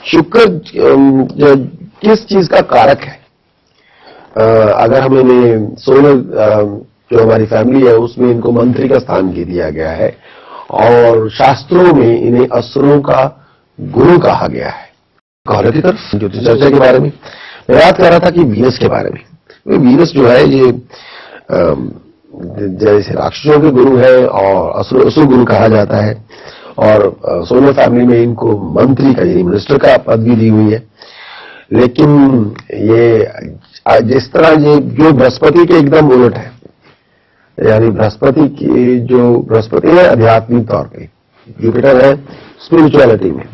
शुक्र किस चीज का कारक है? अगर हमें सोलर जो हमारी फैमिली है उसमें इनको मंत्री का स्थान दिया गया है और शास्त्रों में इन्हें असुरों का गुरु कहा गया है। कौन की तरफ ज्योतिष चर्चा के बारे में मैं बात कर रहा था कि वीनस के बारे में। वीनस जो है ये जैसे राक्षसों के गुरु है और असुर गुरु कहा जाता है और सोलर फैमिली में इनको मंत्री का यानी मिनिस्टर का पदवी दी हुई है। लेकिन ये जिस तरह ये जो बृहस्पति के एकदम उलट है, यानी बृहस्पति की जो बृहस्पति है आध्यात्मिक तौर पे, जुपिटर है स्पिरिचुअलिटी में,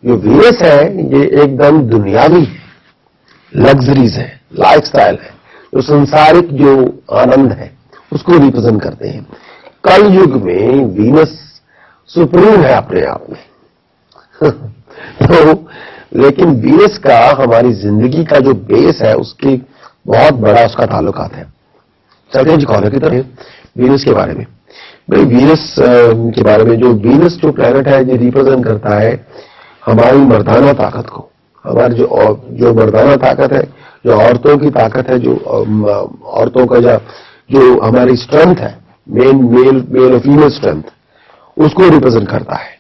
जो वीनस है ये एकदम दुनियावी है, लग्जरीज है, लाइफस्टाइल है, जो संसारिक जो आनंद है उसको रिप्रेजेंट करते हैं। कल युग में वीनस सुप्रीम है अपने आप में तो लेकिन वीनस का हमारी जिंदगी का जो बेस है उसकी बहुत बड़ा उसका ताल्लुकात है। चलते हैं जी कॉलर की तरफ वीनस के बारे में। भाई वीनस के बारे में, जो वीनस जो प्लैनेट है ये रिप्रेजेंट करता है हमारी मर्दाना ताकत को। हमारी जो मर्दाना ताकत है, जो औरतों की ताकत है, जो औरतों का जो हमारी स्ट्रेंथ है, मेल और फीमेल स्ट्रेंथ, उसको रिप्रेजेंट करता है।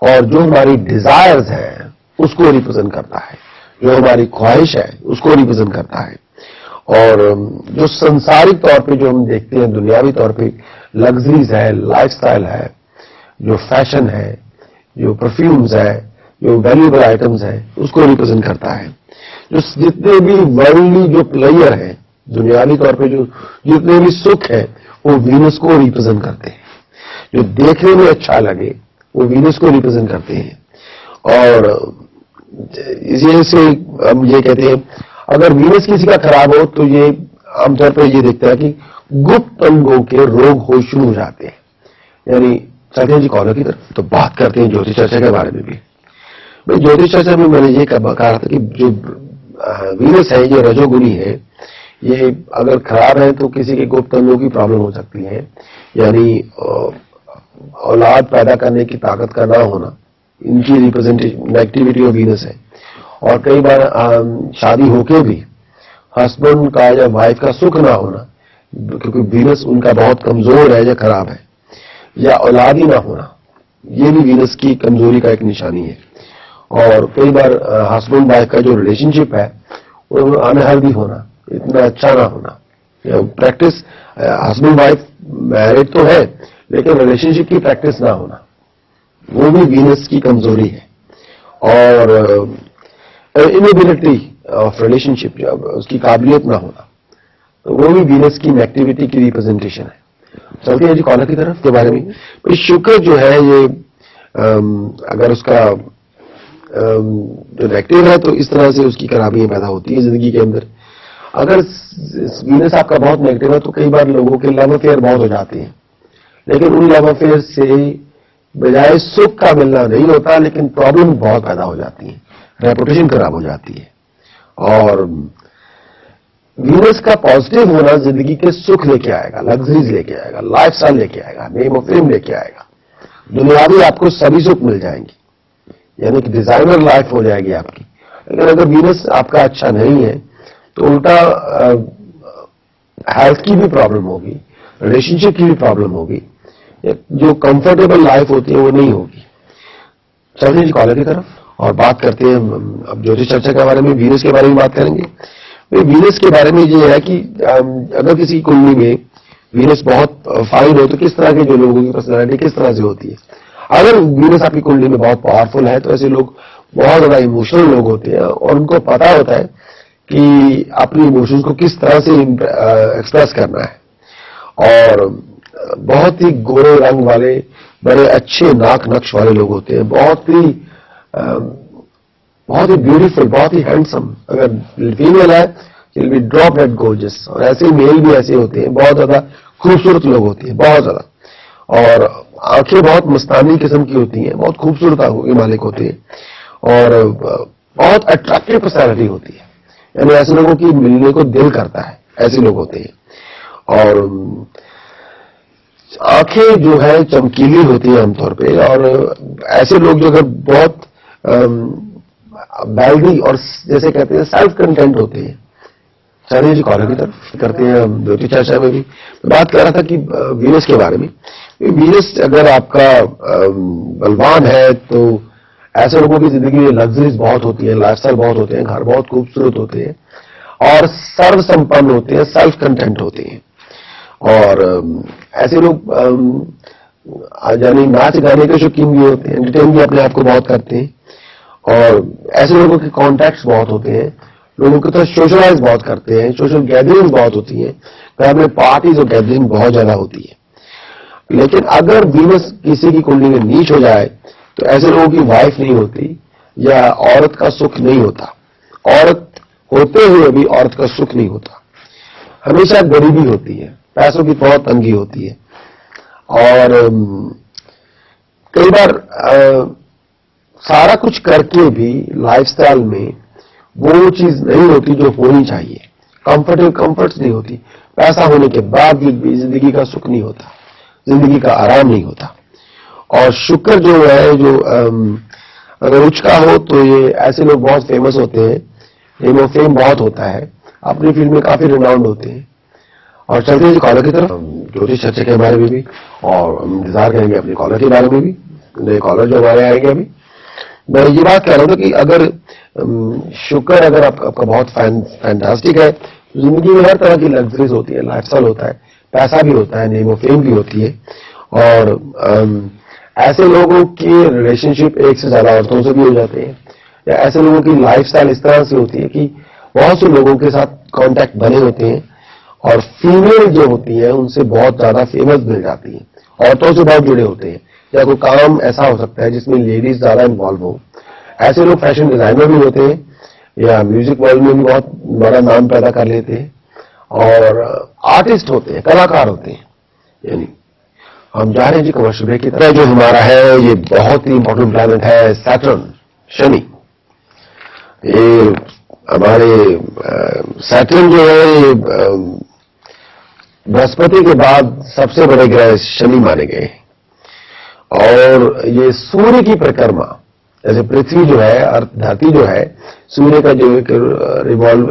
और जो हमारी डिजायर्स है उसको रिप्रेजेंट करता है, जो हमारी ख्वाहिश है उसको रिप्रेजेंट करता है। और जो संसारिक तौर पे जो हम देखते हैं दुनियावी तौर पे लग्जरीज है, लाइफस्टाइल है, जो फैशन है, जो परफ्यूम्स है, जो वैल्यूएबल आइटम्स है, उसको रिप्रेजेंट करता है। जो जितने भी वर्ल्डली जो प्लेयर है दुनियावी तौर पे, जो जितने भी सुख है वो वीनस को रिप्रेजेंट करते हैं। जो देखने में अच्छा लगे वो वीनस को रिप्रेजेंट करते हैं। और इसी से हम ये कहते हैं अगर वीनस किसी का खराब हो तो ये आमतौर पर ये देखता है कि गुप्त अंगों के रोग हो शुरू हो जाते हैं। यानी चलते हैं जी कॉलर की तरफ, तो बात करते हैं ज्योतिष चर्चा के बारे में भी। भाई ज्योतिष चर्चा में मैंने ये कहा था कि जो वीनस है ये रजोगुनी है, ये अगर खराब है तो किसी के गुप्त अंगों की प्रॉब्लम हो सकती है। यानी औलाद पैदा करने की ताकत का ना होना, इनकी रिप्रेजेंटेशन एक्टिविटी ऑफ वीनस है। और कई बार शादी होके भी हस्बैंड का या वाइफ का सुख ना होना, क्योंकि वीनस उनका बहुत कमजोर है या खराब है, या औलाद ही ना होना, ये भी वीनस की कमजोरी का एक निशानी है। और कई बार हस्बैंड वाइफ का जो रिलेशनशिप है वो अनहेल्दी होना, इतना अच्छा ना होना। प्रैक्टिस हस्बैंड वाइफ मैरिड तो है लेकिन रिलेशनशिप की प्रैक्टिस ना होना, वो भी वीनस की कमजोरी है। और इनएबिलिटी ऑफ रिलेशनशिप, उसकी काबिलियत ना होना, तो वो भी वीनस की एक्टिविटी की रिप्रेजेंटेशन है। चलते हैं जी कॉलर की तरफ के बारे में। शुक्र जो है ये अगर उसका जो एक्टिव है तो इस तरह से उसकी खराबियां पैदा होती है जिंदगी के अंदर। अगर वीनस आपका बहुत नेगेटिव है तो कई बार लोगों के लव अफेयर बहुत हो जाते हैं, लेकिन उन लव अफेयर से बजाय सुख का मिलना नहीं होता, लेकिन प्रॉब्लम बहुत पैदा हो जाती है, रेपुटेशन खराब हो जाती है। और वीनस का पॉजिटिव होना जिंदगी के सुख लेके आएगा, लग्जरीज लेके आएगा, लाइफस्टाइल लेके आएगा, नेम ऑफ फेम लेके आएगा, दुनियावी आपको सभी सुख मिल जाएंगे, यानी कि डिजाइनर लाइफ हो जाएगी आपकी। लेकिन अगर वीनस आपका अच्छा नहीं है तो उल्टा हेल्थ की भी प्रॉब्लम होगी, रिलेशनशिप की भी प्रॉब्लम होगी, जो कंफर्टेबल लाइफ होती है वो नहीं होगी। चलिए जी कॉलर की तरफ और बात करते हैं अब ज्योतिष चर्चा के बारे में। वीनस के बारे में बात करेंगे। वीनस के बारे में ये है कि अगर किसी कुंडली में वीनस बहुत फाइन हो तो किस तरह के जो लोगों की पर्सनैलिटी किस तरह से होती है। अगर वीनस आपकी कुंडली में बहुत पावरफुल है तो ऐसे लोग बहुत ज्यादा इमोशनल लोग होते हैं और उनको पता होता है कि अपनी इमोशंस को किस तरह से एक्सप्रेस करना है। और बहुत ही गोरे रंग वाले, बड़े अच्छे नाक नक्श वाले लोग होते हैं, बहुत ही ब्यूटीफुल, बहुत ही हैंडसम। अगर फीमेल है will be drop dead gorgeous, और ऐसे मेल भी ऐसे होते हैं, बहुत ज्यादा खूबसूरत लोग होते हैं, बहुत ज्यादा। और आंखें बहुत मस्तानी किस्म की होती हैं, बहुत खूबसूरत आंखों के मालिक होते हैं और बहुत अट्रैक्टिव पर्सनैलिटी होती है। यानी ऐसे लोगों की मिलने को दिल करता है, ऐसे लोग होते हैं। और आंखें जो है चमकीली होती है आमतौर पे। और ऐसे लोग जो अगर बहुत बैलरी और जैसे कहते हैं सेल्फ कंटेंट होते हैं। चलिए जी कॉलर की तरफ करते हैं हम ज्योतिष चर्चा में भी बात कर रहा था कि वीनस के बारे में। वीनस अगर आपका बलवान है तो ऐसे लोगों की जिंदगी में लग्जरीज बहुत होती है, लाइफस्टाइल बहुत होते हैं, घर बहुत खूबसूरत होते हैं और सर्व संपन्न होते हैं, सेल्फ कंटेंट होते हैं। और ऐसे लोग यानी नाच गाने के शौकीन भी होते हैं, एंटरटेन भी अपने आप को बहुत करते हैं और ऐसे लोगों के कॉन्टैक्ट्स बहुत होते हैं, लोगों के साथ सोशलाइज बहुत करते हैं, सोशल गैदरिंग्स बहुत होती हैं, घर में पार्टीज और गैदरिंग बहुत ज्यादा होती है। लेकिन अगर वीनस किसी की कुंडली में नीच हो जाए तो ऐसे लोगों की वाइफ नहीं होती या औरत का सुख नहीं होता। औरत होते हुए भी औरत का सुख नहीं होता, हमेशा गरीबी होती है, पैसों की बहुत तंगी होती है और कई बार सारा कुछ करके भी लाइफस्टाइल में वो चीज नहीं होती जो होनी चाहिए। कंफर्ट्स नहीं होती, पैसा होने के बाद भी जिंदगी का सुख नहीं होता, जिंदगी का आराम नहीं होता। और शुक्र जो है, जो अगर उच्च का हो तो ये ऐसे लोग बहुत फेमस होते हैं, इनको फेम बहुत होता है, अपनी फील्ड में काफी रिनाउंड होते हैं। और चलते हैं कॉलर की तरफ ज्योतिष चर्चा के बारे में भी और हम इंतजार करेंगे अपने कॉलर के बारे में भी, नए कॉलर जो हमारे आएंगे। अभी मैं ये बात कह रहा हूँ कि अगर शुक्र अगर आपका बहुत फैंटास्टिक है, जिंदगी में हर तरह की लग्जरीज होती है, लाइफस्टाइल होता है, पैसा भी होता है, नेम ऑफ फेम भी होती है और ऐसे लोगों की रिलेशनशिप एक से ज्यादा औरतों से भी हो जाते हैं या ऐसे लोगों की लाइफस्टाइल इस तरह से होती है कि बहुत से लोगों के साथ कांटेक्ट बने होते हैं और फीमेल जो होती है उनसे बहुत ज्यादा फेमस मिल जाती है, औरतों से बहुत जुड़े होते हैं या कोई काम ऐसा हो सकता है जिसमें लेडीज ज्यादा इन्वॉल्व हो। ऐसे लोग फैशन डिजाइनर भी होते हैं या म्यूजिक वर्ल्ड में भी बहुत बड़ा नाम पैदा कर लेते हैं और आर्टिस्ट होते हैं, कलाकार होते हैं। यानी हम जा रहे हैं जी कमर्शियल ब्रेक की तरह। जो हमारा है ये बहुत ही इंपॉर्टेंट प्लैनेट है सैटर्न, शनि। ये हमारे सैटर्न जो है ये बृहस्पति के बाद सबसे बड़े ग्रह शनि माने गए और ये सूर्य की परिक्रमा, जैसे पृथ्वी जो है और धरती जो है, सूर्य का जो एक रिवॉल्व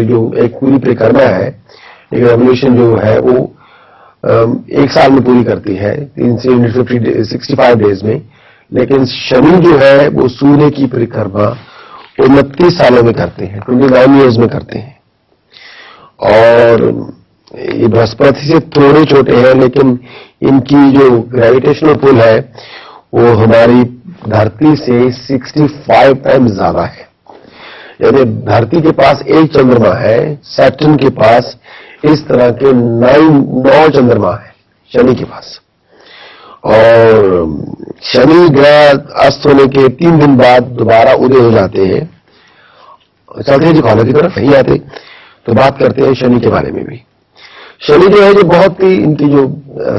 जो एक पूरी परिक्रमा है, एक रेवोल्यूशन जो है वो एक साल में पूरी करती है, 365 डेज में। लेकिन शनि जो है वो सूर्य की परिक्रमा 29 सालों में करते हैं, 29 ईयर्स में करते हैं और ये बृहस्पति से थोड़े छोटे हैं लेकिन इनकी जो ग्रेविटेशनल पुल है वो हमारी धरती से 65 टाइम्स ज्यादा है। यानी धरती के पास एक चंद्रमा है, सैटर्न के पास इस तरह के 9 चंद्रमा है शनि के पास। और शनि ग्रह अस्त होने के 3 दिन बाद दोबारा उदय हो जाते हैं। चलते हैं जी कॉलर की तरफ, नहीं आते तो बात करते हैं शनि के बारे में भी। शनि जो है जो बहुत ही इनकी जो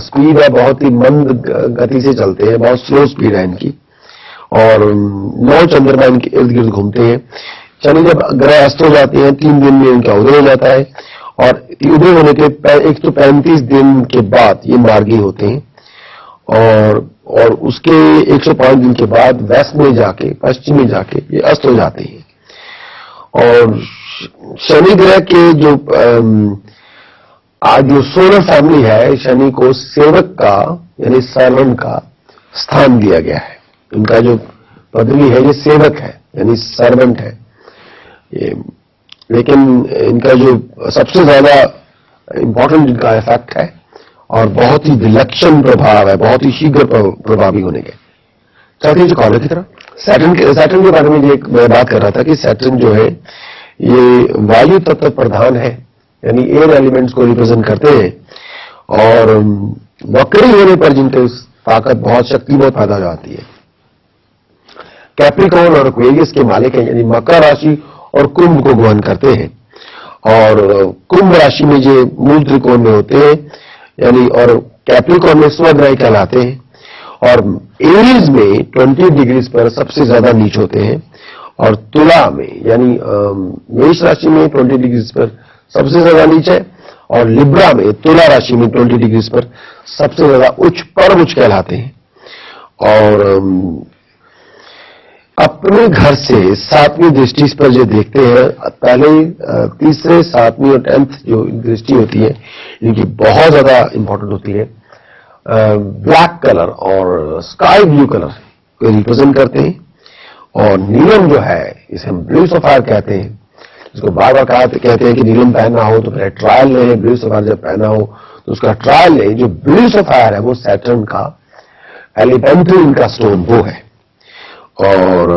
स्पीड है बहुत ही मंद गति से चलते हैं, बहुत स्लो स्पीड है इनकी और 9 चंद्रमा इनके इर्द गिर्द घूमते हैं। शनि जब ग्रह अस्त हो जाते हैं 3 दिन में इनका उदय हो जाता है और उदय होने के 135 दिन के बाद ये मार्गी होते हैं और उसके 105 दिन के बाद वेस्ट में जाके, पश्चिम में जाके ये अस्त हो जाते हैं। और शनि ग्रह के जो आज जो सोलर फैमिली है, शनि को सेवक का यानी सर्वेंट का स्थान दिया गया है। इनका जो पदवी है ये सेवक है यानी सर्वेंट है ये। लेकिन इनका जो सबसे ज्यादा इंपॉर्टेंट इनका इफेक्ट है और बहुत ही विलक्षण प्रभाव है, बहुत ही शीघ्र प्रभावी होने के। चलते हैं कॉलर की तरफ। सैटर्न के बारे में मैं बात कर रहा था कि सैटर्न जो है ये वायु तत्व प्रधान है यानी एयर एलिमेंट्स को रिप्रेजेंट करते हैं और वक्री होने पर जिनके ताकत बहुत शक्ति बहुत पैदा हो जाती है। कैप्रिकॉर्न और एक्वेरियस के मालिक हैं यानी मकर राशि और कुंभ को वहन करते हैं और कुंभ राशि में जो मूल त्रिकोण में होते हैं यानी और कैप्रिकॉर्न में स्वग्रह कहलाते हैं और एरीज में 20 डिग्री पर सबसे ज्यादा नीच होते हैं और तुला में यानी मेष राशि में 20 डिग्री पर सबसे ज्यादा नीच है और लिब्रा में तुला राशि में 20 डिग्री पर सबसे ज्यादा उच्च पर उच्च कहलाते हैं। और अपने घर से 7वीं दृष्टि पर जो देखते हैं, पहले तीसरे 7वीं और 10th जो दृष्टि होती है इनकी बहुत ज्यादा इंपॉर्टेंट होती है। ब्लैक कलर और स्काई ब्लू कलर को रिप्रेजेंट करते हैं, और नीलम जो है इसे हम ब्लू सफायर कहते हैं, जिसको बार बार कहते हैं कि नीलम पहनना हो तो पहले ट्रायल लें, ब्लू सफायर जब पहनना हो तो उसका ट्रायल लें। जो ब्लू सफायर है वो सैटर्न का एलिमेंटल इनका स्टोन वो है। और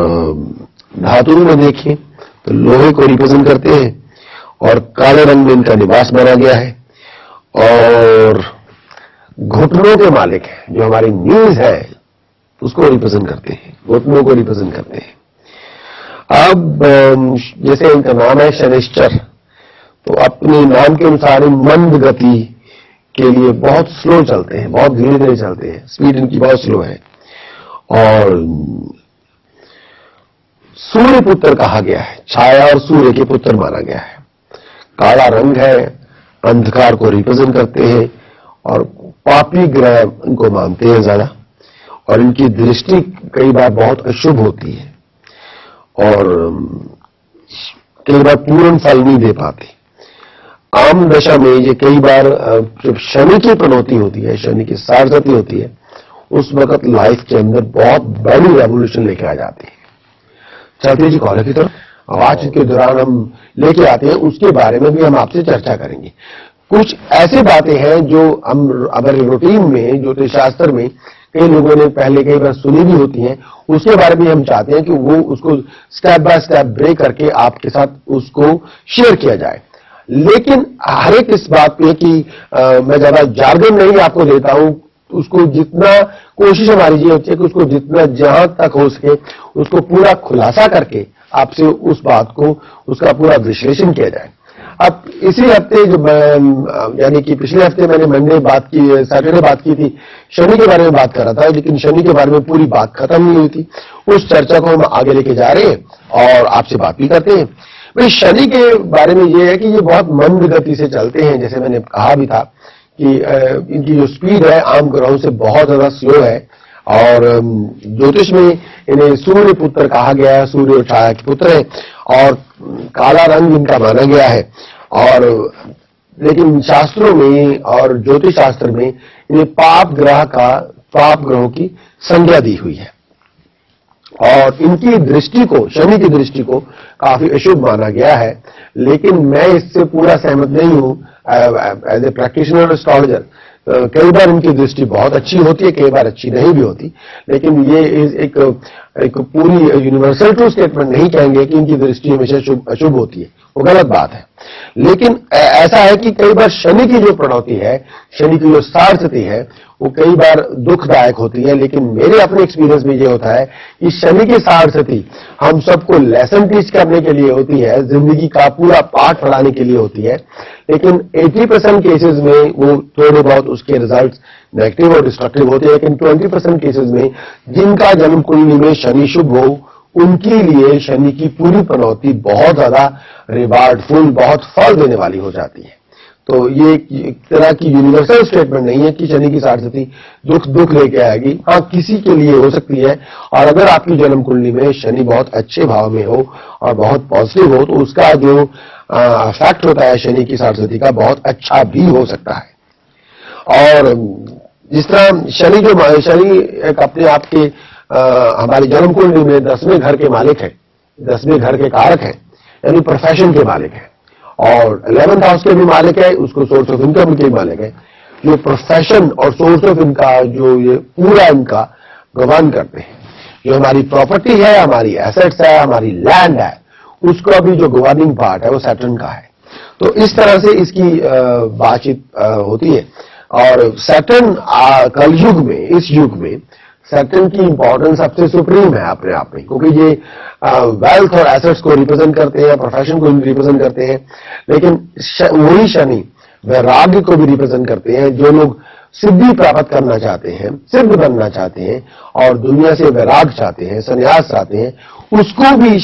धातु में देखें तो लोहे को रिप्रेजेंट करते हैं, और काले रंग में इनका निवास बना गया है, और घुटनों के मालिक है, जो हमारी नीज है उसको रिप्रेजेंट करते हैं, घुटनों को रिप्रेजेंट करते हैं। अब जैसे इनका नाम है शनिश्चर, तो अपने नाम के अनुसार मंद गति के लिए बहुत स्लो चलते हैं, बहुत धीरे धीरे चलते हैं, स्पीड इनकी बहुत स्लो है। और सूर्य पुत्र कहा गया है, छाया और सूर्य के पुत्र माना गया है। काला रंग है, अंधकार को रिप्रेजेंट करते हैं, और पापी ग्रह इनको मानते हैं ज्यादा, और इनकी दृष्टि कई बार बहुत अशुभ होती है, और कई बार पूर्ण फल नहीं दे पाते। आम दशा में ये कई बार जब शनि की पनौती होती है, शनि की सारगति होती है, उस वक्त लाइफ के अंदर बहुत बड़ी रेवोल्यूशन लेके आ जाती है। चलते जी कॉलेज की तरफ, आज के दौरान हम लेके आते हैं, उसके बारे में भी हम आपसे चर्चा करेंगे। कुछ ऐसी बातें हैं जो हम हमारे रूटीन में, ज्योतिष शास्त्र में कई लोगों ने पहले कई बार सुनी भी होती हैं, उसके बारे में हम चाहते हैं कि वो उसको स्टेप बाय स्टेप ब्रेक करके आपके साथ उसको शेयर किया जाए। लेकिन हर एक इस बात पे कि मैं ज्यादा जार्गन नहीं आपको देता हूं, उसको जितना कोशिश हमारी ये होती है कि उसको जितना जहां तक हो सके उसको पूरा खुलासा करके आपसे उस बात को, उसका पूरा विश्लेषण किया जाए। अब इसी हफ्ते जो यानी कि पिछले हफ्ते मैंने मंडे बात की, सैटरडे बात की थी, शनि के बारे में बात कर रहा था, लेकिन शनि के बारे में पूरी बात खत्म नहीं हुई थी। उस चर्चा को हम आगे लेके जा रहे हैं और आपसे बात भी करते हैं। भाई शनि के बारे में यह है कि ये बहुत मंद गति से चलते हैं, जैसे मैंने कहा भी था कि इनकी जो स्पीड है आम ग्रहों से बहुत ज्यादा स्लो है, और ज्योतिष में इन्हें सूर्य पुत्र कहा गया है, सूर्य और छाया के पुत्र है, और काला रंग इनका माना गया है। और लेकिन शास्त्रों में और ज्योतिष शास्त्र में इन्हें पाप ग्रहों की संज्ञा दी हुई है, और इनकी दृष्टि को, शनि की दृष्टि को काफी अशुभ माना गया है। लेकिन मैं इससे पूरा सहमत नहीं हूं एज ए प्रैक्टिशनर एस्ट्रोलॉजर। कई बार इनकी दृष्टि बहुत अच्छी होती है, कई बार अच्छी नहीं भी होती, लेकिन ये एक पूरी यूनिवर्सल ट्रू स्टेटमेंट नहीं कहेंगे कि इनकी दृष्टि हमेशा अशुभ होती है, वो गलत बात है। लेकिन ऐसा है कि कई बार शनि की जो प्रणौती है, शनि की जो सारस्वती है, वो कई बार दुखदायक होती है। लेकिन मेरे अपने एक्सपीरियंस में ये होता है कि शनि की सारस्वती हम सबको लेसन टीच करने के लिए होती है, जिंदगी का पूरा पाठ पढ़ाने के लिए होती है। लेकिन 80% केसेस में वो थोड़े बहुत उसके रिजल्ट्स नेगेटिव और डिस्ट्रक्टिव होते हैं। लेकिन 20% केसेस में जिनका जन्म कुंडली में शनि शुभ हो, उनके लिए शनि की पूरी पनौती बहुत ज्यादा रिवार्डफुल, बहुत फल देने वाली हो जाती है। तो ये एक तरह की यूनिवर्सल स्टेटमेंट नहीं है कि शनि की सारस्वती दुख लेके आएगी। हाँ, किसी के लिए हो सकती है, और अगर आपकी जन्म कुंडली में शनि बहुत अच्छे भाव में हो और बहुत पॉजिटिव हो, तो उसका जो इफेक्ट होता है शनि की सारस्वती का बहुत अच्छा भी हो सकता है। और जिस तरह शनि एक अपने आप के हमारी जन्म कुंडली में 10वें घर के मालिक है, 10वें घर के कारक है, यानी प्रोफेशन के मालिक है, और 11th हाउस के भी मालिक है, उसको सोर्स ऑफ इनकम के मालिक है। जो प्रोफेशन और सोर्स ऑफ इनका जो ये पूरा इनका गवर्न करते हैं, जो हमारी प्रॉपर्टी है, हमारी एसेट्स है, हमारी लैंड है, उसका भी जो गवर्निंग पार्ट है वो सैटर्न का है। तो इस तरह से इसकी बातचीत होती है। और सैटर्न कलयुग में, इस युग में सैटर्न की इंपॉर्टेंस सबसे सुप्रीम है अपने आप में, क्योंकि ये वेल्थ और एसेट्स को रिप्रेजेंट करते हैं, प्रोफेशन को रिप्रेजेंट करते हैं। लेकिन वही शनि वैराग्य को भी रिप्रेजेंट करते हैं। जो लोग सिद्धि प्राप्त करना चाहते हैं, सिद्ध बनना चाहते हैं और दुनिया से वैराग चाहते हैं, संन्यास चाहते हैं, उसको भी